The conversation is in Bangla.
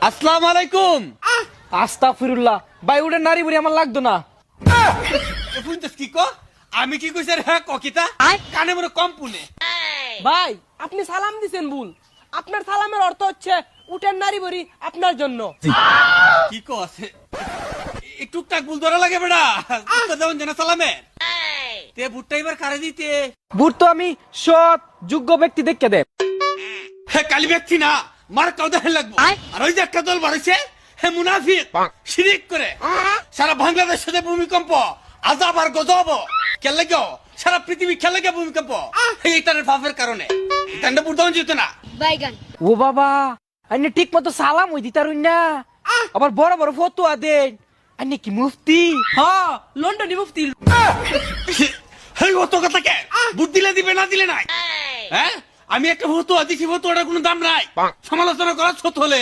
আসসালামু আলাইকুম। আস্তাগফিরুল্লাহ ভাই, ওটা নারী বুড়ি আমার লাগতো না। বুঝতেছ কি কো? আমি কি কইছি রে? হ্যাঁ ককিতা কানে মনে কম পুনে। ভাই আপনি সালাম দিছেন ভুল। আপনার সালামের অর্থ হচ্ছে উঠেন নারী বুড়ি আপনার জন্য। কি কো আছে টুকটাক ভুল ধরা লাগে বেড়া। তো দেন জানা সালামে তে ভুট্টা এবার কারে দিতে? ভোট তো আমি সৎ যোগ্য ব্যক্তি দেখকে দেব। হে কালি ব্যক্তি না, মার কাউদা লাগবো। আর ওই যে একটা দল বাড়ছে হে মুনাফিক শিরিক করে সারা বাংলাদেশ সাথে ভূমিকম্প আযাব আর গজব কেলে গো সারা পৃথিবী খেলে গে ভূমিকম্প এইটার ভাবের কারণে এটা বুঝতে যেত না। বাইগান ও বাবা, আইনে ঠিক মতো সালাম ওই দিতারুন না, আবার বড় বড় ফতোয়া দেন। আইনে কি মুফতি? হ্যাঁ, লন্ডনে মুফতি। হেই অত কথা কে বুদ্ধি দিলে দিবে না দিলে নাই? হ্যাঁ আমি একটা ফতোয়া দিছি, ফতোয়াটার কোনো দাম নাই, সমালোচনা করা ছোট হলে